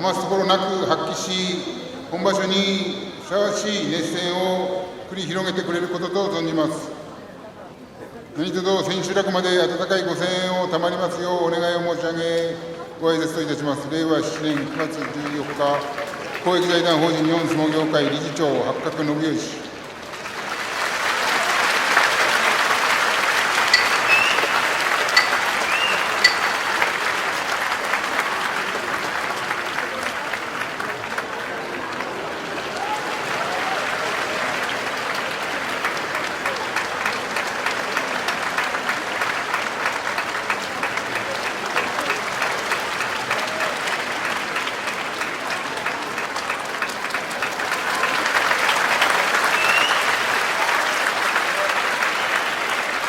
余すところなく発揮し、本場所にふさわしい熱戦を繰り広げてくれることと存じます。何卒千秋楽まで温かいご声援を賜りますようお願いを申し上げ、ご挨拶といたします。令和7年9月14日、公益財団法人日本相撲協会理事長、八角信義。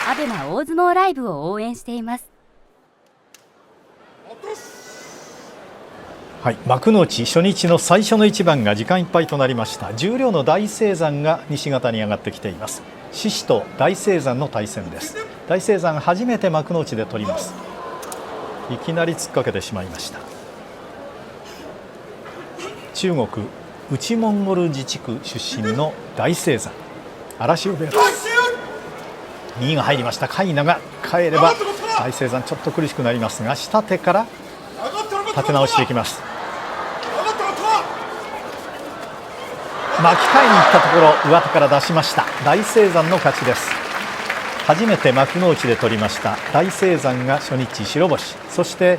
アベマ大相撲ライブを応援しています。はい、幕内初日の最初の一番が時間いっぱいとなりました。十両の大青山が西方に上がってきています。獅司と大青山の対戦です。大青山初めて幕内で取ります。いきなり突っかけてしまいました。中国内モンゴル自治区出身の大青山、荒汐部屋です。右が入りました。カイナが帰れば大青山ちょっと苦しくなりますが、下手から立て直していきます。巻き替えに行ったところ上手から出しました。大青山の勝ちです。初めて幕内で取りました大青山が初日白星、そして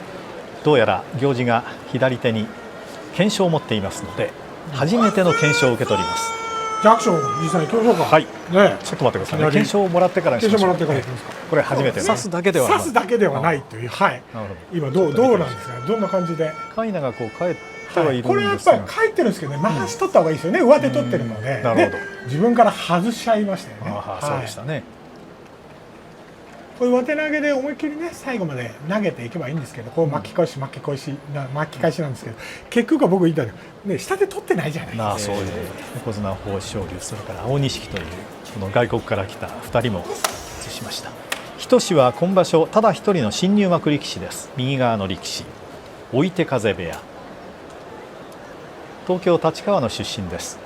どうやら行司が左手に懸賞を持っていますので初めての懸賞を受け取ります。じゃあアクション実際に行きましょうか。はい、ね、ちょっと待ってくださいね。懸賞をもらってからにしましょう。懸賞もらってからいきますか。これ初めて刺すだけではないという、はい、今どうなんですか、どんな感じでカイナがこう帰ってはいるんですが、これやっぱり帰ってるんですけどね、回し取った方がいいですよね。上手取ってるので、なるほど、自分から外しちゃいましたよね。そうでしたね。こういう上手投げで思いっきりね最後まで投げていけばいいんですけど、こう巻き返しなんですけど、結局は僕言ったらね、下で取ってないじゃないですか。そういう横綱豊昇龍、それから青錦というこの外国から来た2人も移しました。日翔は今場所ただ一人の新入幕力士です。右側の力士、追手風部屋、東京立川の出身です。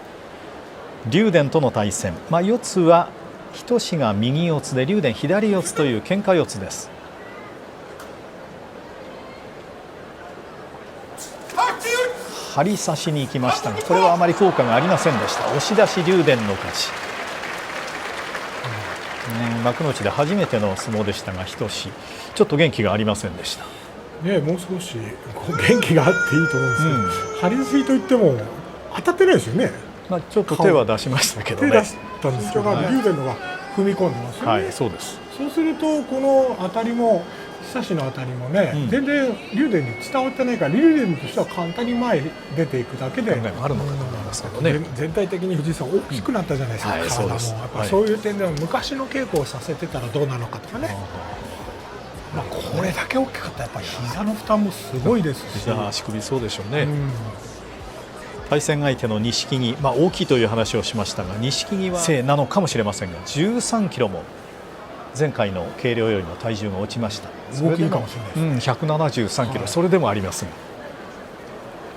竜電との対戦、四つは日翔が右四つで竜電左四つという喧嘩四つです。張り差しに行きましたが、これはあまり効果がありませんでした。押し出し竜電の勝ち。幕内で初めての相撲でしたが、日翔ちょっと元気がありませんでしたね。もう少し元気があっていいと思うんですけど、張り差しといっても当たってないですよね。ちょっと手は出しましたけどね。手出したんですけど、竜電のが踏み込んでますよね。はい、そうです。そうするとこの当たりも久志の当たりもね、全然竜電に伝わってないから、竜電としては簡単に前に出ていくだけで考えもあるのかと思いますけどね。全体的に藤井さん大きくなったじゃないですか、体も。やっぱそういう点では昔の稽古をさせてたらどうなのかとかね。これだけ大きかったらやっぱり膝の負担もすごいですし、膝足首そうでしょうね。対戦相手の錦木、大きいという話をしましたが、錦木は正なのかもしれませんが、13キロも前回の軽量よりも体重が落ちました。大きいかもしれないです。173キロ、それでもありますが、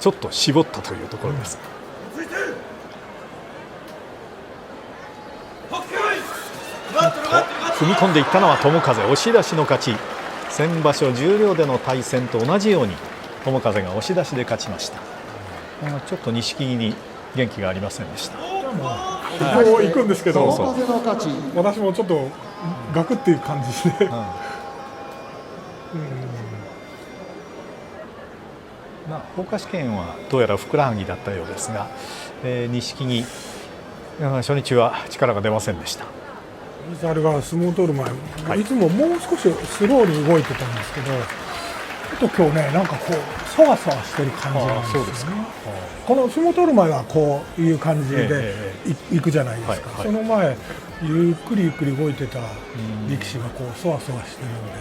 ちょっと絞ったというところです。踏み込んでいったのは友風、押し出しの勝ち。先場所十両での対戦と同じように友風が押し出しで勝ちました。ちょっと錦木に元気がありませんでした。行くんですけど、私もちょっとガクっていう感じで、福岡試験はどうやらふくらはぎだったようですが、錦木初日は力が出ませんでした。あれが相撲を取る前、いつももう少しスローに動いてたんですけど、ちょっと今日ね、なんかこうそわそわしてる感じなんですよね。この相撲を取る前はこういう感じで行くじゃないですか。その前ゆっくり動いてた力士がこうそわそわしてるので、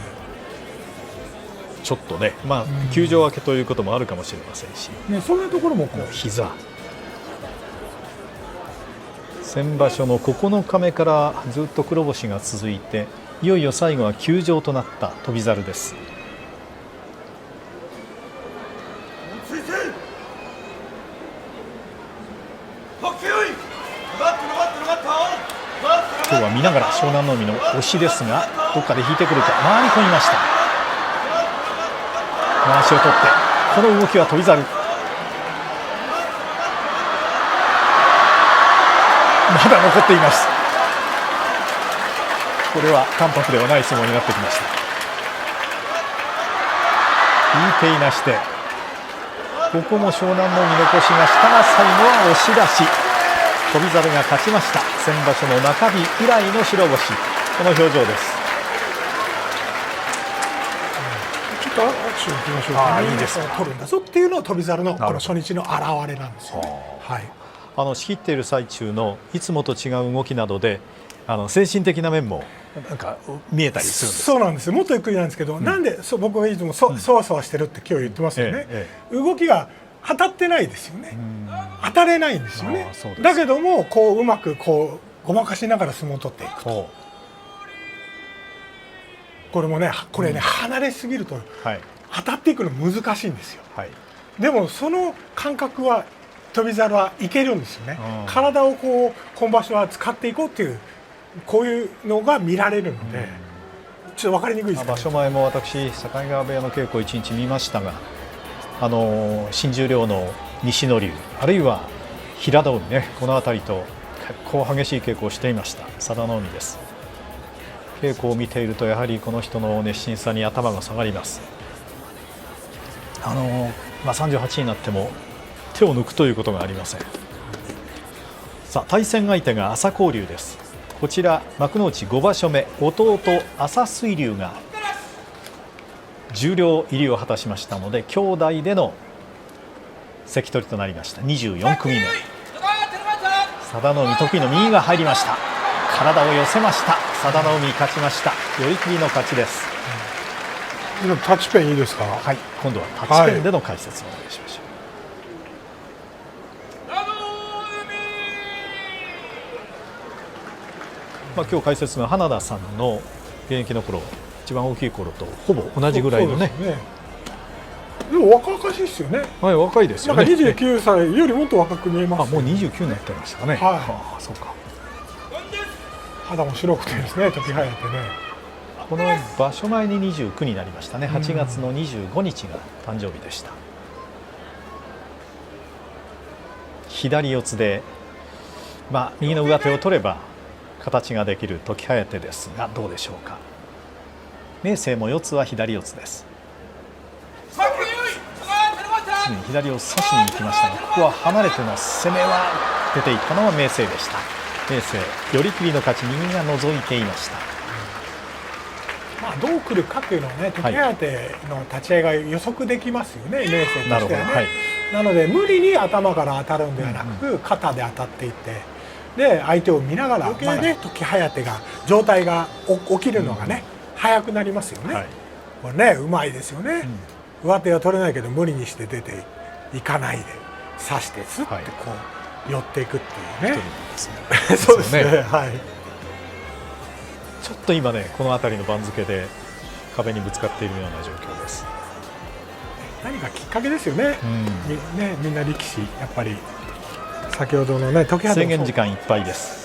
ちょっとね、休場明けということもあるかもしれませんし、そんなところもこう膝、先場所の9日目からずっと黒星が続いて、いよいよ最後は休場となった翔猿です。今日は見ながら湘南の海の押しですが、どっかで引いてくるか、回り込みました。まわしを取って、この動きは翔猿、まだ残っています。これは淡白ではない相撲になってきました。引いていなして、ここも湘南の海残しましたが、最後は押し出し、翔猿が勝ちました。先場所の中日以来の白星、この表情です。ちょっと握手をいきましょうか、ね。いいですか。取るんだぞっていうのは翔猿のこの初日の表れなんですよね。はい。仕切っている最中のいつもと違う動きなどで、精神的な面もなんか見えたりするんです。そうなんですよ。もっとゆっくりなんですけど、なんで僕がいつもそわそわしてるって今日言ってますよね。動きが当たってないですよね。当たれないんですよね。だけどもこううまくこうごまかしながら相撲を取っていくと。これもね、離れすぎると当たっていくの難しいんですよ。でもその感覚は翔猿はいけるんですよね。体をこう今場所は使っていこうっていうこういうのが見られるので、ちょっと分かりにくいですね。場所前も私境川部屋の稽古1日見ましたが、新十両の西野龍、あるいは平戸海ね、この辺りと結構激しい稽古をしていました佐田の海です。稽古を見ているとやはりこの人の熱心さに頭が下がります。38になっても手を抜くということがありません。さあ対戦相手が朝紅龍です。こちら幕内5場所目、弟朝水龍が十両入りを果たしましたので、兄弟での関取となりました。24組目、佐田の海得意の右が入りました。体を寄せました。佐田の海勝ちました。寄り切りの勝ちです。タッチペンいいですか。はい、今度はタッチペンでの解説をお願いしましょう。今日解説の花田さんの現役の頃、一番大きい頃とほぼ同じぐらいのね。でも若々しいですよね。はい、若いですよね。なんか29歳よりもっと若く見えます。もう29になってましたね。はい、そうか。肌も白くてですね、時早くてね。この場所前に29になりましたね。8月の25日が誕生日でした。左四つで、右の上手を取れば形ができる時疾風ですが、どうでしょうか。明生も四つは左四つです。すぐに左を差しに行きましたが、ここは離れての攻めは出ていったのは明生でした。明生寄り切りの勝ち、右が覗いていました。どう来るかというのはね、時疾風の立ち合いが予測できますよね、明生としてはね。なので無理に頭から当たるんではなく、肩で当たっていって、で相手を見ながら余計ね、時疾風が状態が起きるのがね、早くなりますよね。これね、うまいですよね。上手は取れないけど無理にして出ていかないで刺してスッてこう寄っていくっていうね。そうですね。はい。ちょっと今ね、この辺りの番付で壁にぶつかっているような状況です。何かきっかけですよね。みんな力士やっぱり先ほどのね、時疾風制限時間いっぱいです。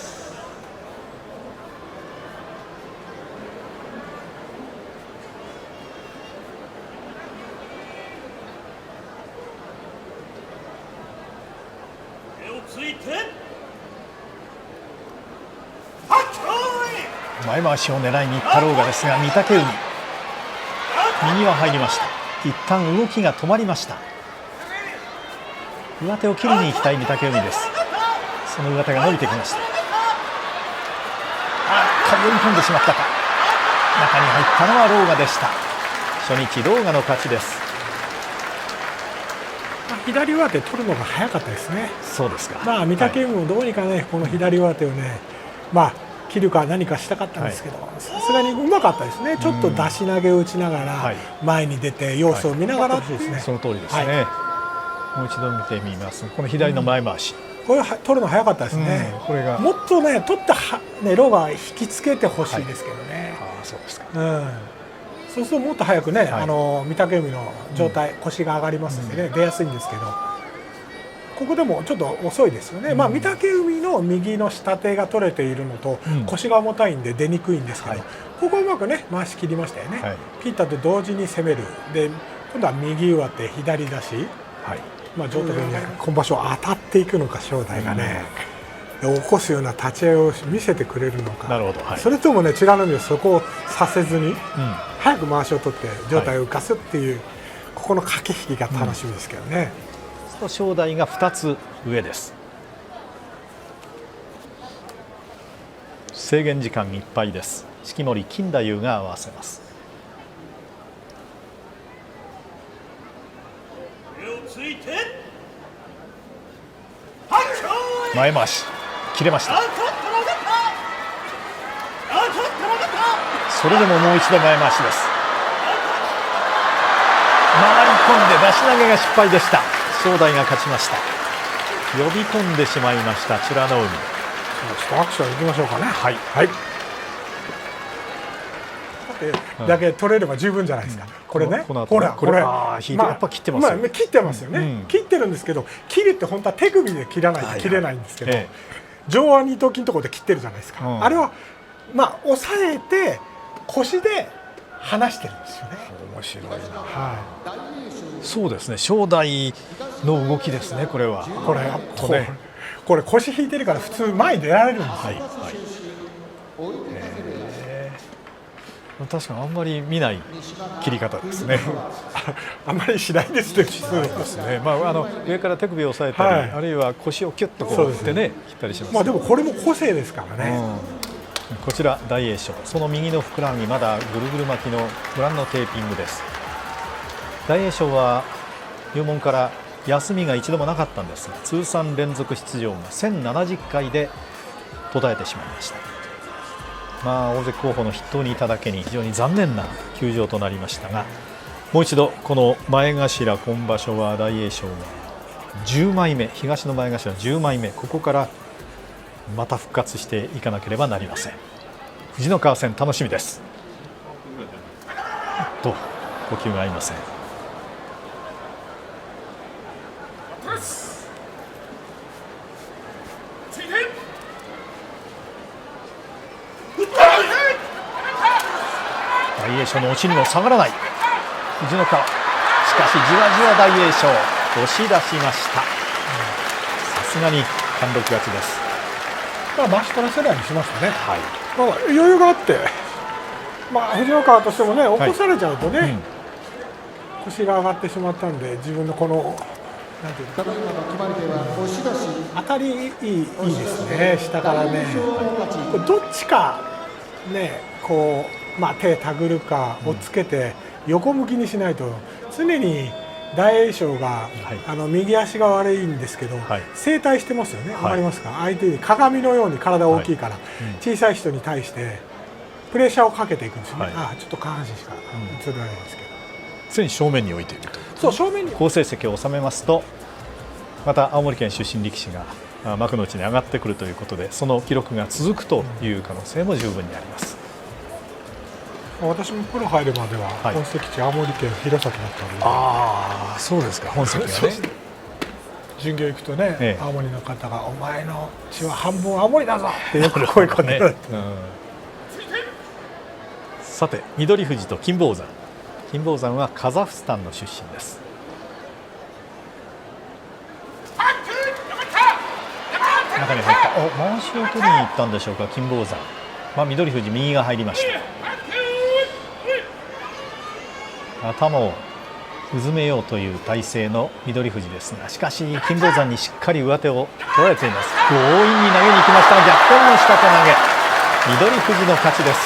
前回しを狙いにいった狼雅ですが、御嶽海右は入りました。一旦動きが止まりました。上手を切りに行きたい御嶽海です。その上手が伸びてきました。読み込んでしまったか。中に入ったのは狼雅でした。初日狼雅の勝ちです。左上手取るのが早かったですね。そうですか。御嶽海もどうにかね、この左上手をね、切るか何かしたかったんですけど、さすがにうまかったですね。ちょっと出し投げを打ちながら前に出て様子を見ながらですね。その通りですね。もう一度見てみます。この左の前回し、これ取るの早かったですね。これがもっとね、取った狼雅引きつけてほしいですけどね。そうですか。そうするともっと早くね、御嶽海の状態、腰が上がりますのでね、出やすいんですけど、ここでもちょっと遅いですよね、御嶽海の右の下手が取れているのと、腰が重たいんで出にくいんですけど、ここうまくね回し切りましたよね、切ったと同時に攻める、で今度は右上手左出し、上手でね今場所当たっていくのか正代がね、起こすような立ち合いを見せてくれるのか、それともね美ノ海はそこをさせずに、早くまわしを取って上体を浮かすっていう、ここの駆け引きが楽しみですけどね。正代が2つ上です。制限時間いっぱいです。式守金太夫が合わせます。前回し切れました。それでももう一度前回しです。回り込んで出し投げが失敗でした。正代が勝ちました。呼び込んでしまいました美ノ海。ちょっとアクションいきましょうかね。だけ取れれば十分じゃないですか。これね、ほらこれ引いてやっぱ切ってますよ。切ってますよね。切ってるんですけど、切るって本当は手首で切らないと切れないんですけど、上腕二頭筋のところで切ってるじゃないですか。あれは押さえて腰で離してるんですよね。面白いな。そうですね。正代の動きですね。これは。これ腰引いてるから普通前に出られるんですよ。確かにあんまり見ない切り方ですね。あんまりしないですね。そうですね。上から手首を押さえたり、あるいは腰をキュッとこう振ってね切ったりします。でもこれも個性ですからね。こちら大栄翔、その右のふくらはぎまだぐるぐる巻きのご覧のテーピングです。大栄翔は入門から休みが一度もなかったんですが、通算連続出場が1070回で途絶えてしまいました。大関候補の筆頭にいただけに非常に残念な休場となりましたが、もう一度この前頭今場所は大栄翔が10枚目、東の前頭10枚目、ここからまた復活していかなければなりません。藤の川戦楽しみです。呼吸が合いません。大栄翔の押しにも下がらない藤の川、しかしじわじわ大栄翔押し出しました。さすがに単独勝ちです。ましから世代にしましたね。余裕があって、藤の川としてもね起こされちゃうとね、腰が上がってしまったんで、自分のこのなんていうか当たりいいですね。下からね、どっちかねこう手手繰るかをつけて横向きにしないと、常に大栄翔が、右足が悪いんですけど、正対してますよね。わかりますか？相手に鏡のように体大きいから、小さい人に対してプレッシャーをかけていくんですよね。ちょっと下半身しか映らないんですけど、常に正面に置いていると。そう、正面に好成績を収めますと、また青森県出身力士が幕内に上がってくるということで、その記録が続くという可能性も十分にあります。私もプロ入るまでは本籍地青森県弘前だったので。そうですか。本籍がね。巡業行くとね、青森の方が「お前の血は半分青森だぞ」ってよく声かけられて。さて、翠富士と金峰山。金峰山はカザフスタンの出身です。中に入った。まわしを取りに行ったんでしょうか、金峰山。翠富士右が入りました。頭をうずめようという体勢の翠富士ですが、しかし金峰山にしっかり上手を取られています。強引に投げに行きました。逆転の下手投げ、翠富士の勝ちです。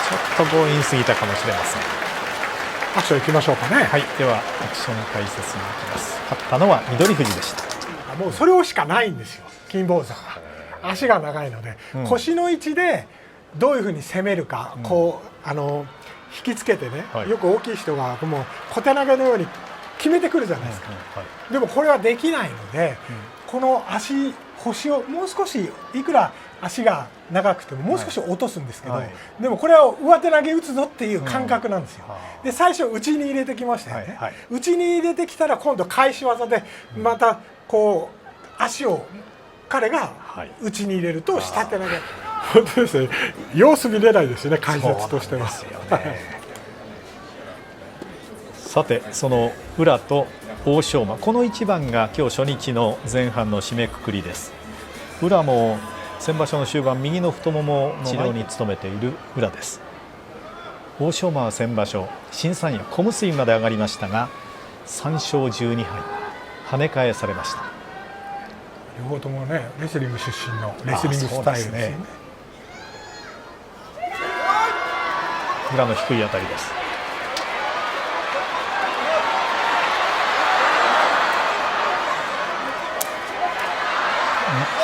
ちょっと強引すぎたかもしれません。アクション行きましょうかね。ではアクション解説に行きます。勝ったのは翠富士でした。もうそれをしかないんですよ、金峰山は。足が長いので、腰の位置でどういうふうに攻めるか、引きつけてね、よく大きい人がもう小手投げのように決めてくるじゃないですか。でもこれはできないので、この腰をもう少しいくら足が長くてももう少し落とすんですけど、はいでもこれは上手投げ打つぞっていう感覚なんですよ。で最初内に入れてきましたよね、はいはい、内に入れてきたら今度返し技でまたこう足を彼が内に入れると下手投げ、本当ですね、様子見れないですよね、解説としては。さてその宇良と欧勝馬、この一番が今日初日の前半の締めくくりです。宇良も先場所の終盤右の太ももの治療に努めている宇良です。欧勝馬は先場所新三役小結まで上がりましたが3勝12敗跳ね返されました。両方ともねレスリング出身のレスリングスタイルですね。宇良の低い当たりです。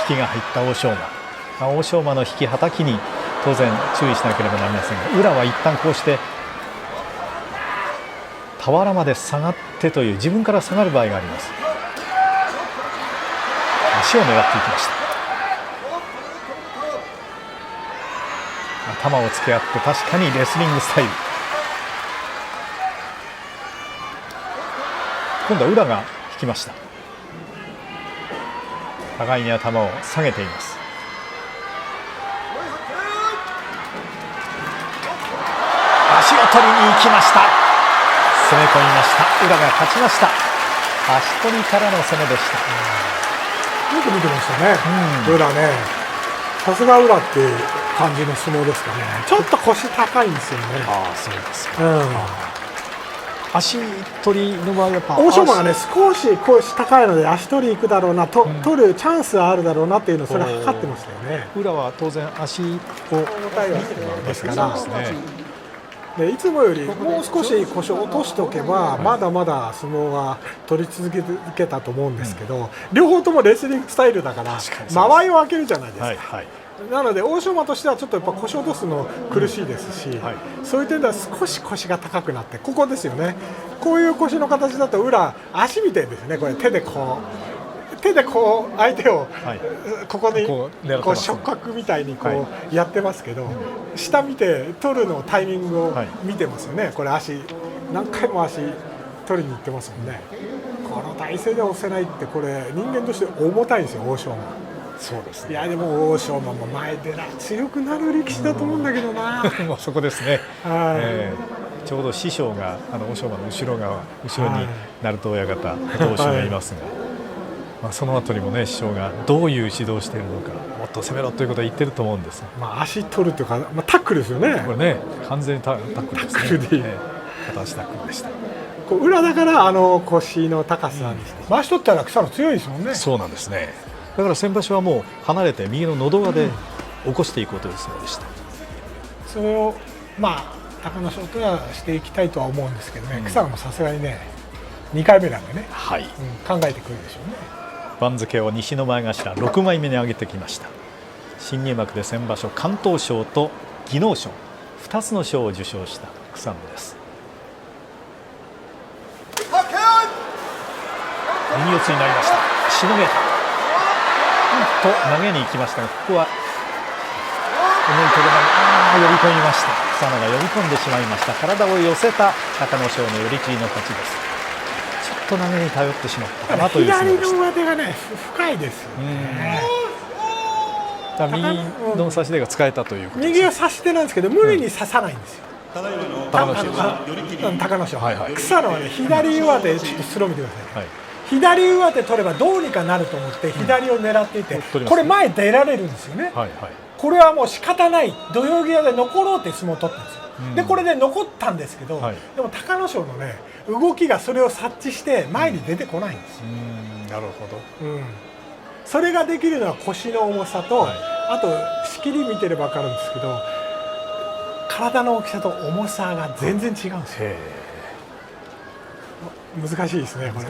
引きが入った欧勝馬、欧勝馬の引きはたきに当然注意しなければなりませんが、宇良は一旦こうして俵まで下がってという自分から下がる場合があります。足を狙っていきました。頭をつけ合って確かにレスリングスタイル。今度は宇良が引きました。互いに頭を下げています。足を取りに行きました。攻め込みました。宇良が勝ちました。足取りからの攻めでした。よく見てましたね、宇良ね。さすが宇良っていう感じの相撲ですかね。ちょっと腰高いんですよね。ああ、そうですか。足取りの場合やっぱ欧勝馬がね少し腰高いので足取り行くだろうなと、取るチャンスはあるだろうなっていうのをそれ測ってましたよね。宇良は当然足を重たいわけですからでいつもよりもう少し腰を落としておけばまだまだ相撲は取り続けたと思うんですけど、両方ともレスリングスタイルだから間合いを空けるじゃないですか。なので欧勝馬としてはちょっとやっぱ腰を落とすの苦しいですし、そういう点では少し腰が高くなってここですよね。こういう腰の形だと宇良足みたいですね。これ手でこう相手をここにこう触覚みたいにこうやってますけど、下見て取るのタイミングを見てますよね。これ足何回も足取りに行ってますもんね。この体勢で押せないってこれ人間として重たいんですよ欧勝馬。そうですね。いやでも欧勝馬も前で強くなる力士だと思うんだけどな。そこですね。ちょうど師匠が欧勝馬の後ろに鳴門親方同士がいますが、その後にもね師匠がどういう指導をしているのか、もっと攻めろということは言ってると思うんですが、足取るというか、タックルですよね。これね完全にタックルですね。タックルで片足タックルでした。裏だから腰の高さにして、回し取ったら草野強いですもんね。そうなんですね。だから先場所はもう離れて右の喉輪で起こしていこうという相撲でした。それを隆の勝とはしていきたいとは思うんですけどね、草野もさすがにね2回目なんでね、考えてくるでしょうね。番付を西の前頭6枚目に上げてきました。新入幕で先場所敢闘賞と技能賞2つの賞を受賞した草野です。右四つになりました。しのげたと投げに行きましたが、ここは思いとどまり呼び込みました。草野が呼び込んでしまいました。体を寄せた隆の勝の寄り切りの勝ちです。ちょっと投げに頼ってしまったかなという相撲でした。左の上手がね深いですよね。右の差し手が使えたということです。右は差し手なんですけど無理に刺さないんですよ。隆の勝、草野はね左上手、ちょっとスロー見てください。左上手取ればどうにかなると思って左を狙っていて、これ前出られるんですよね。これはもう仕方ない、土俵際で残ろうって相撲を取ったんですよ。でこれで残ったんですけど、でも隆の勝のね動きがそれを察知して前に出てこないんですよ。なるほど。それができるのは腰の重さと、あと仕切り見てれば分かるんですけど、体の大きさと重さが全然違うんですよ。難しいですね。こ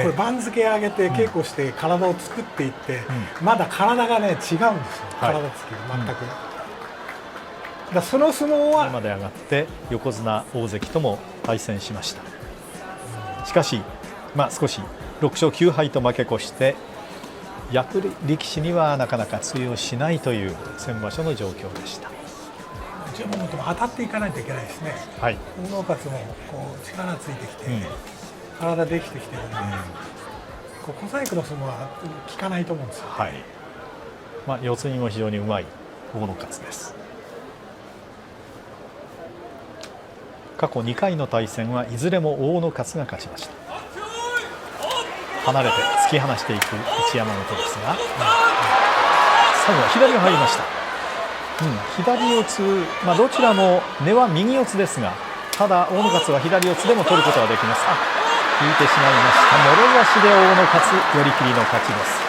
れ番付上げて稽古して体を作っていって、まだ体がね違うんですよ。体つきが全く。だその相撲はまで上がって横綱大関とも対戦しました。しかし少し6勝9敗と負け越して役力士にはなかなか通用しないという先場所の状況でした。一山本も当たっていかないといけないですね。はい、大野勝もこう力ついてきて、体できてきてるんで、こう小細工の相撲は効かないと思うんですよ。はい、四つにも非常にうまい大野勝です。過去2回の対戦はいずれも大野勝が勝ちました。離れて突き放していく一山本ですが、最後は左が入りました。左四つ、どちらも根は右四つですが、ただ大野勝は左四つでも取ることができます。引いてしまいました。もろ差しで大野勝、寄り切りの勝ちです。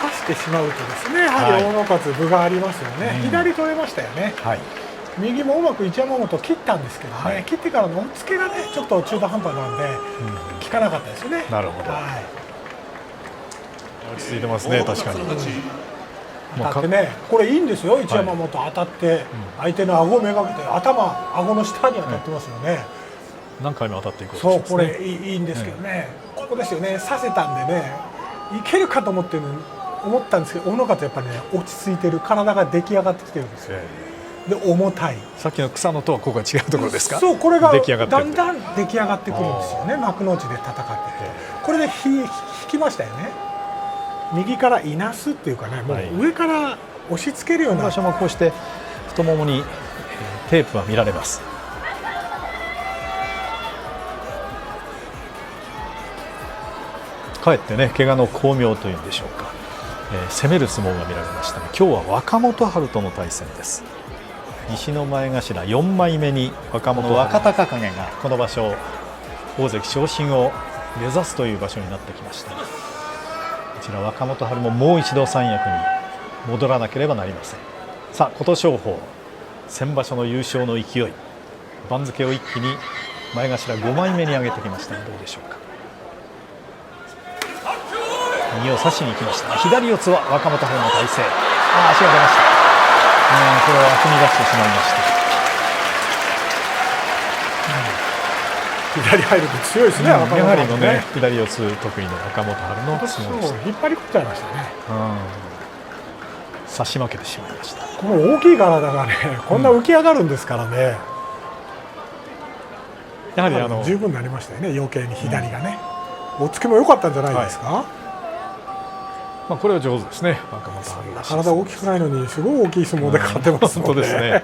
刺してしまうとですね、やはり大野勝分がありますよね。左取れましたよね。右もうまく一山本切ったんですけどね、切ってからの押っつけがねちょっと中途半端なんで、効かなかったですよね。なるほど。落ち着いてますね、確かに。当たってね、これいいんですよ、一山本当たって相手の顎めがけて顎の下に当たってますよね。何回も当たっていく。そう、これいいんですけどね、ここですよね、刺せたんでね、いけるかと思ったんですけど、大野勝やっぱりね落ち着いてる、体が出来上がってきてるんですよ。で重たい。さっきの草野とはここが違うところですか。そう、これがだんだん出来上がってくるんですよね、幕内で戦ってて。これで引きましたよね。右からいなすっていうかね、もう上から押し付けるような場所もこうして太ももにテープは見られます。かえってね、怪我の巧妙というんでしょうか、攻める相撲が見られましたが、今日は若元春との対戦です。西の前頭4枚目に若隆景がこの場所大関昇進を目指すという場所になってきました。こちら若元春ももう一度三役に戻らなければなりません。さあ、琴勝峰、先場所の優勝の勢い、番付を一気に前頭5枚目に上げてきましたが、どうでしょうか。右を差しに行きました。左四つは若元春の体勢。足が出ました。これは踏み出してしまいました。左入ると強いですね。やはりのね、左四つ得意の若元春の相撲でした。引っ張り込っちゃいましたね。差し負けてしまいました。この大きい体がね、こんな浮き上がるんですからね。やはり十分になりましたよね。余計に左がね、おつけも良かったんじゃないですか。これは上手ですね。若元春らしい。体大きくないのにすごい大きい相撲で勝ってますもんね。本当ですね。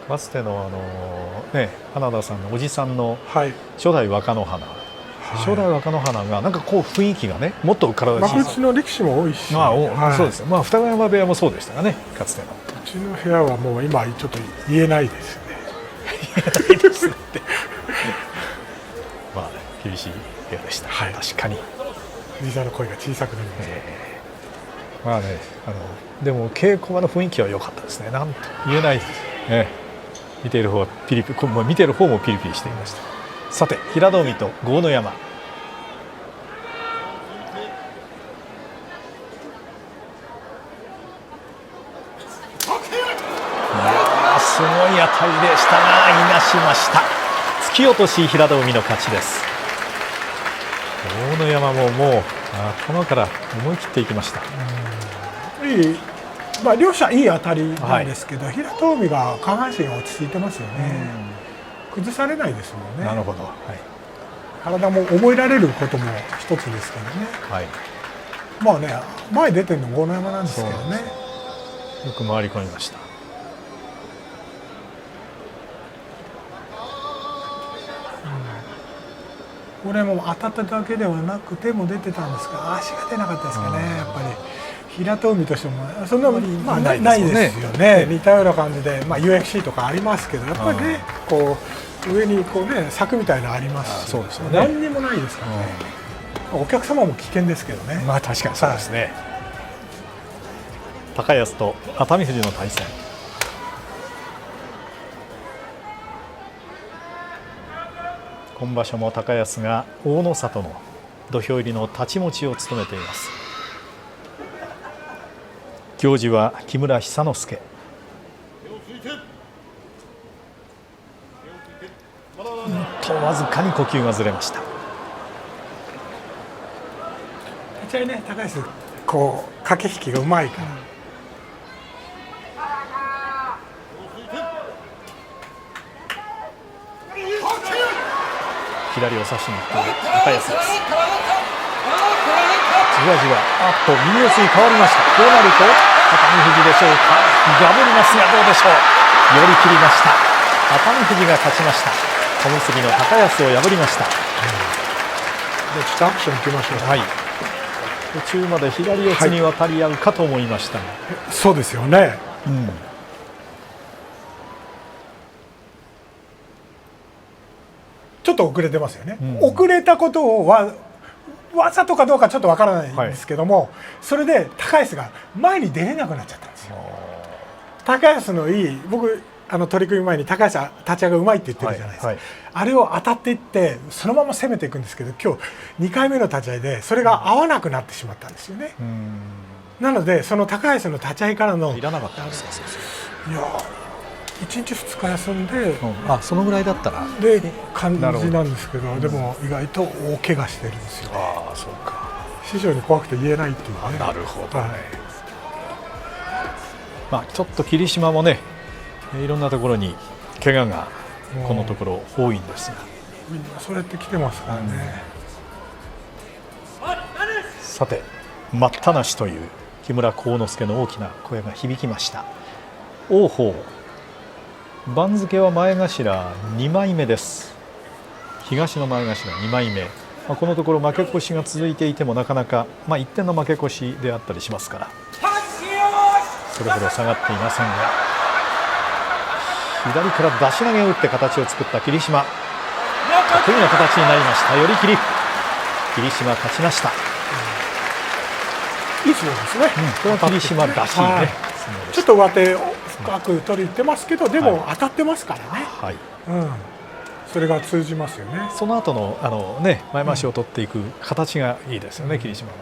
かつての花田さんのおじさんの初代若乃花、初代若乃花がなんかこう雰囲気がね、もっと体が小さい。幕内の力士も多いし、そうですよ。二子山部屋もそうでしたがね、かつての。うちの部屋はもう今ちょっと言えないですよね。言えないですって。厳しい部屋でした。確かに。おじさんの声が小さくなりました。でも稽古場の雰囲気は良かったですね。なんと言えないです。見ている方は見ている方もピリピリしていました。さて、平戸海と豪ノ山。すごい当たりでしたが、いなしました。突き落とし、平戸海の勝ちです。豪ノ山ももう頭から思い切っていきました。両者いい当たりなんですけど、平戸海が下半身が落ち着いてますよね。崩されないですもんね。なるほど。体も覚えられることも一つですからね。前出てるの豪ノ山なんですけどね。よく回り込みました。これも当たっただけではなく手も出てたんですが、足が出なかったですかね。やっぱり平戸海としてもそんなないですよね。似たような感じで、UFC とかありますけど、やっぱりね、こう上にこうね、柵みたいなのありますし、何にもないですからね。お客様も危険ですけどね。確かにそうですね。高安と熱海富士の対戦。今場所も高安が大の里の土俵入りの太刀持ちを務めています。行司は木村寿之介。わずかに呼吸がずれました。ち合いね、高安こう駆け引きがうまいから、左を差しにいっている高安です。じわじわ右四つに変わりました。こうなると熱海富士でしょうか。ガブりますがどうでしょう。寄り切りました。熱海富士が勝ちました。小結の高安を破りました。ちょっとアクションいきましょう。はい、途中まで左四つに渡り合うかと思いましたが、そうですよね。ちょっと遅れてますよね。遅れたことをわざとかどうかちょっとわからないんですけども、それで高安が前に出れなくなっちゃったんですよ。高安のいい、僕取り組み前に高安は立ち合いがうまいって言ってるじゃないですか、あれを当たっていってそのまま攻めていくんですけど、今日2回目の立ち合いでそれが合わなくなってしまったんですよね。なのでその高安の立ち合いからのいらなかったんですか。いや1日2日休んで、そのぐらいだったらで感じなんですけど、でも意外と大怪我してるんですよね。そうか。師匠に怖くて言えないっていうね。なるほど、ちょっと霧島もね、いろんなところに怪我がこのところ多いんですが、みんなそれって来てますからね。さて待ったなしという木村晃之助の大きな声が響きました。王鵬、番付は前頭2枚目です。東の前頭2枚目、このところ負け越しが続いていてもなかなか、1点の負け越しであったりしますから、それほど下がっていませんが、左から出し投げを打って形を作った霧島、得意な形になりました。寄り切り、霧島勝ちました。いい相撲ですね。これは霧島らしいね。ちょっと上手を深く取りに行ってますけど、でも当たってますからね。それが通じますよね。その後の前回しを取っていく形がいいですよね、霧島の。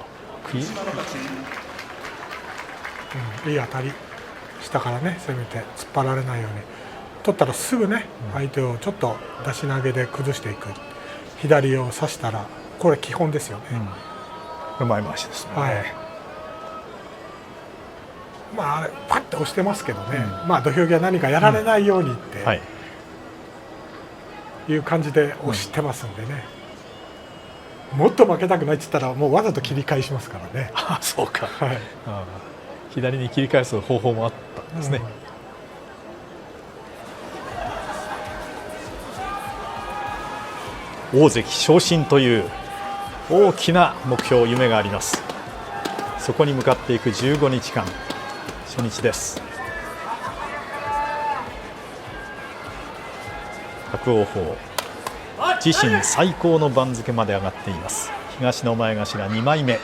いい当たり、下からね攻めて突っ張られないように取ったらすぐね、相手をちょっと出し投げで崩していく。左を差したらこれ基本ですよね。前回しですね。あれパッと押してますけどね、土俵際何かやられないようにっていう感じで押してますんでね、もっと負けたくないって言ったらもうわざと切り返しますからね。そうか、左に切り返す方法もあったんですね。大関昇進という大きな目標、夢があります。そこに向かっていく15日間、初日です。伯桜鵬、自身最高の番付まで上がっています。東の前頭2枚目。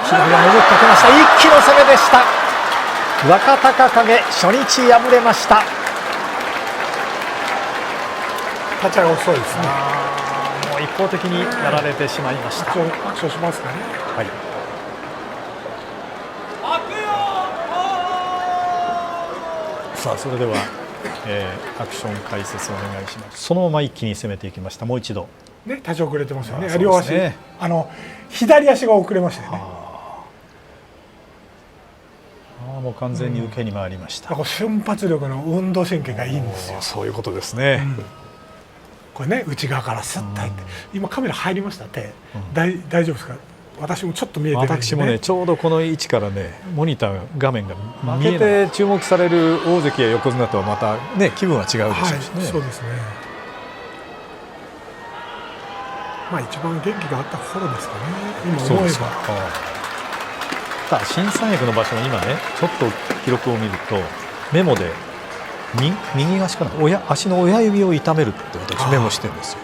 左が潜ってきました。一気の攻めでした。若隆景、初日敗れました。立ち合い遅いですね。もう一方的にやられてしまいました。アクションしますかね。さあ、それでは、アクション解説お願いします。そのまま一気に攻めていきました。もう一度ね、立ち遅れてますよね。両足、左足が遅れましたよね。もう完全に受けに回りました。瞬発力の運動神経がいいんですよ。そういうことですね。これね、内側からスッと入って、今カメラ入りました。手、大丈夫ですか。私もちょっと見えてるんで、私もね、ちょうどこの位置からね、モニター画面が負けて注目される大関や横綱とはまたね、気分は違うでしょうしね。そうですね。一番元気があった頃ですかね。今思えば。新三役の場所も今ね、ちょっと記録を見るとメモで右足かな、足の親指を痛めるって私メモしてるんですよ。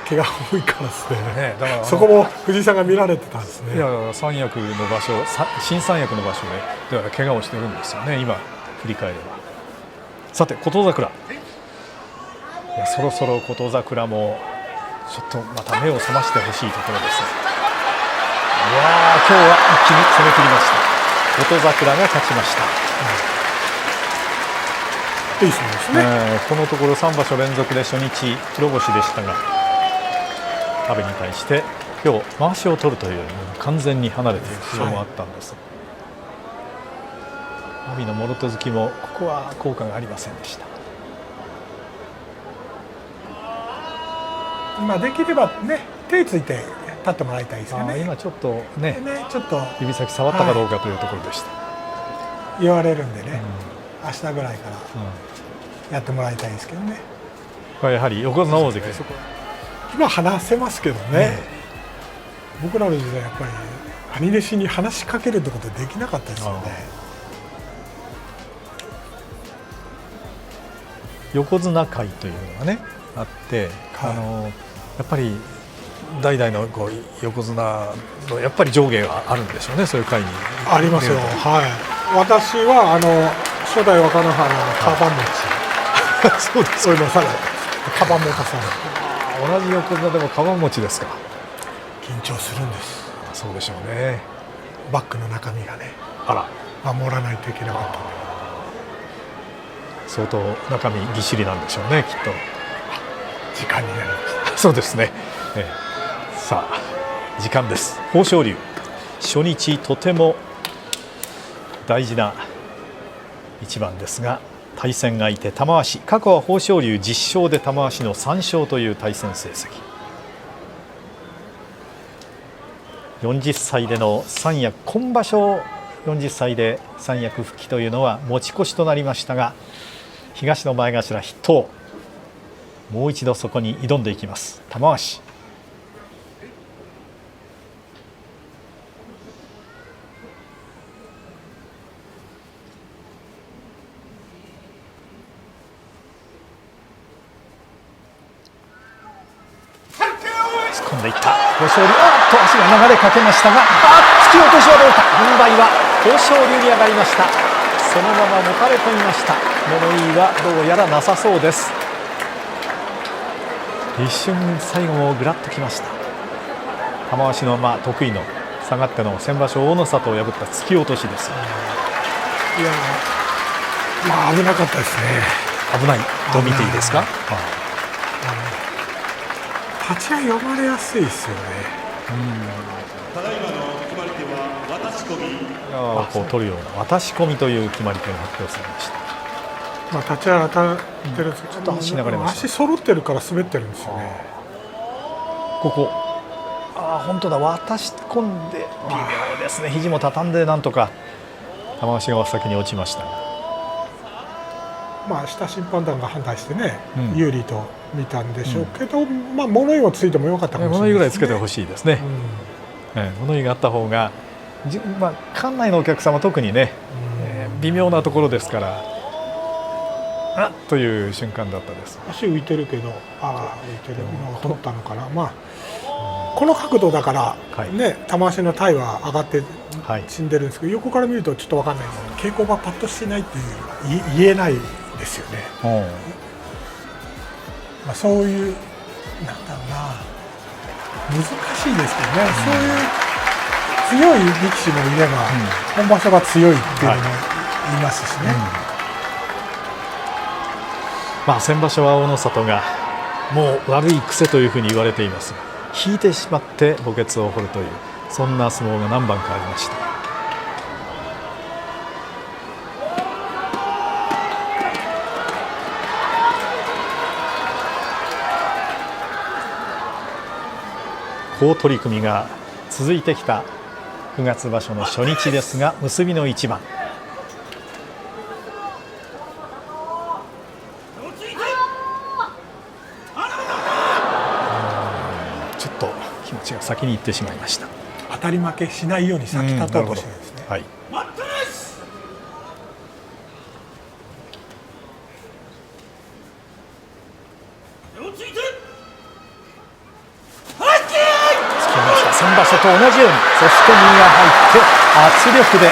怪我多いからですね。だからそこも藤井さんが見られてたんですね。いや、三役の場所、新三役の場所でだから怪我をしてるんですよね。今振り返れば。さて、琴櫻、そろそろ琴櫻もちょっとまた目を覚ましてほしいところです。今日は一気に攻め切りました。琴櫻が勝ちました。いい相撲ですね。このところ3場所連続で初日黒星でしたが、阿炎に対して今日まわしを取るという完全に離れている相撲もあったんです。阿炎のもろ手突きもここは効果がありませんでした。今できればね、手ついて立ってもらいたいですよね。今ちょっとね、ちょっと指先触ったかどうかというところでした。言われるんでね、明日ぐらいからやってもらいたいですけどね。これやはり横綱大関です。今話せますけどね、僕らの時代やっぱり兄弟子に話しかけるってことできなかったですよね。横綱会というのがねあって、やっぱり代々のこう横綱のやっぱり上下があるんでしょうね。そういう会にありますよ。私は初代若乃花のカバン持ちそうですそういうのされカバン持たされ同じ横綱でもカバン持ちですか。緊張するんです。そうでしょうね。バッグの中身がね、守らないといけなかった。相当中身ぎっしりなんでしょうね、きっと。時間になりました。そうですね。さあ時間です。豊昇龍初日とても大事な一番ですが、対戦相手玉鷲、過去は豊昇龍10勝で玉鷲の3勝という対戦成績。40歳での三役、今場所40歳で三役復帰というのは持ち越しとなりましたが、東の前頭筆頭、もう一度そこに挑んでいきます玉鷲。突っ込んでいった豊昇龍、足が流れかけましたが、突き落としはどうか。軍配は豊昇龍に上がりました。そのまま持たれ込みました。物言いはどうやらなさそうです。一瞬最後もぐらっときました。玉鷲の得意の下がっての先場所大の里を破った突き落としです。いや危なかったですね。危ないと見ていいですか。立ち合い読まれやすいですよね。ただいまの決まり手は渡し込み。こう取るような渡し込みという決まり手が発表されました。立ち合い当たってるんですけど、ちょっと足流れました。足揃ってるから滑ってるんですよね。ここ本当だ、渡し込んで微妙ですね。肘も畳んでなんとか玉鷲が先に落ちましたが、下審判団が判断してね、有利と見たんでしょうけど、物言いはついてもよかったかもしれないですね。物言いぐらいつけてほしいですね。物言いがあった方が、館内のお客様特にね、微妙なところですから、という瞬間だったです。足浮いてるけど、浮いてるのを取ったのかな。この角度だからね、玉鷲の体は上がって死んでるんですけど、横から見るとちょっと分かんないです。稽古場パッとしてないっていう言えないですよね。そういうなんだろうな、難しいですけどね。そういう強い力士もいれば、本場所が強いっていうのもいますしね。先場所は大の里がもう悪い癖というふうに言われていますが、引いてしまって墓穴を掘るという、そんな相撲が何番かありました。好取り組みが続いてきた9月場所の初日ですが、結びの一番。ちょっと気持ちが先に行ってしまいました。当たり負けしないように先立とうとしてるんですね。先場所と同じように、そして右が入って圧力で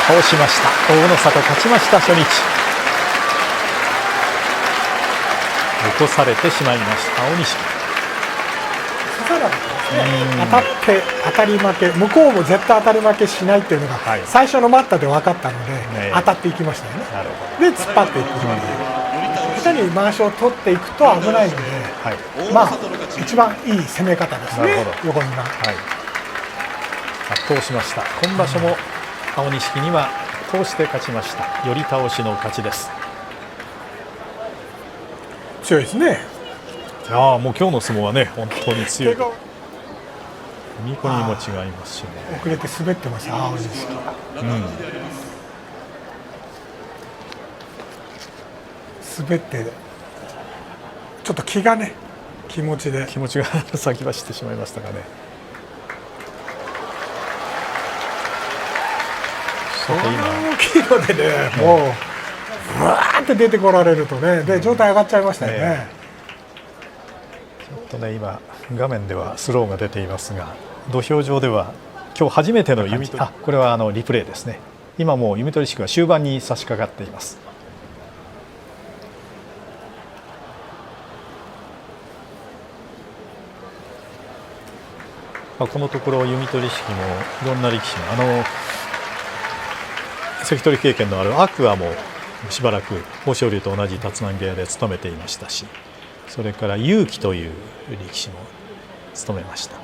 倒しました。大の里勝ちました。初日起こされてしまいました大錦。刺さなかったです当たって当たり負け、向こうも絶対当たり負けしないっていうのがはい最初の待ったで分かったので、ね当たっていきましたよね。なるほで突っ張っていく、下手に回しを取っていくと危ないので、ど。はい。まあ一番いい攻め方ですねなるほど、横綱。はい。圧倒しました。今場所も青錦には通して勝ちました。寄り倒しの勝ちです。強いですね。ああ、もう今日の相撲はね、本当に強い。手が踏み込みも違いますしね。遅れて滑ってます、青錦。滑ってちょっと気がね、気持ちで気持ちが先走ってしまいましたがね。さて今大きいのでね、もうぶわーって出てこられるとね、で状態上がっちゃいましたよね。ちょっとね、今画面ではスローが出ていますが、土俵上では今日初めての弓取り、これはリプレイですね。今もう弓取り式は終盤に差し掛かっています。このところ弓取り式もいろんな力士も関取経験のある天空海もしばらく豊昇龍と同じ立浪部屋で務めていましたし、それから勇気という力士も務めました。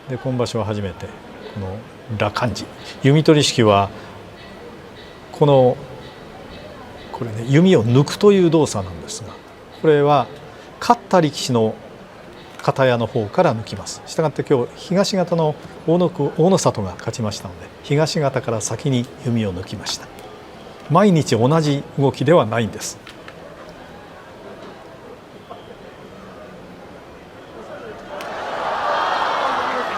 で今場所は初めてこの羅漢寺、弓取り式はこれね、弓を抜くという動作なんですが、これは勝った力士の片屋の方から抜きます。したがって今日東方の大野里が勝ちましたので、東方から先に弓を抜きました。毎日同じ動きではないんです。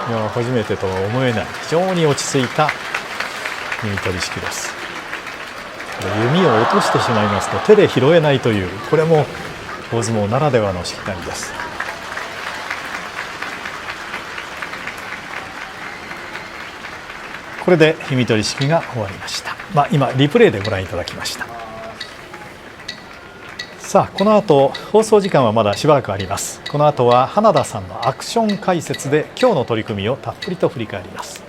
いや、初めてとは思えない非常に落ち着いた弓取り式です。弓を落としてしまいますと手で拾えないという、これも大相撲ならではのしきたりです。これで弓取り式が終わりました。今リプレイでご覧いただきました。さあ、この後放送時間はまだしばらくあります。この後は花田さんのアクション解説で今日の取り組みをたっぷりと振り返ります。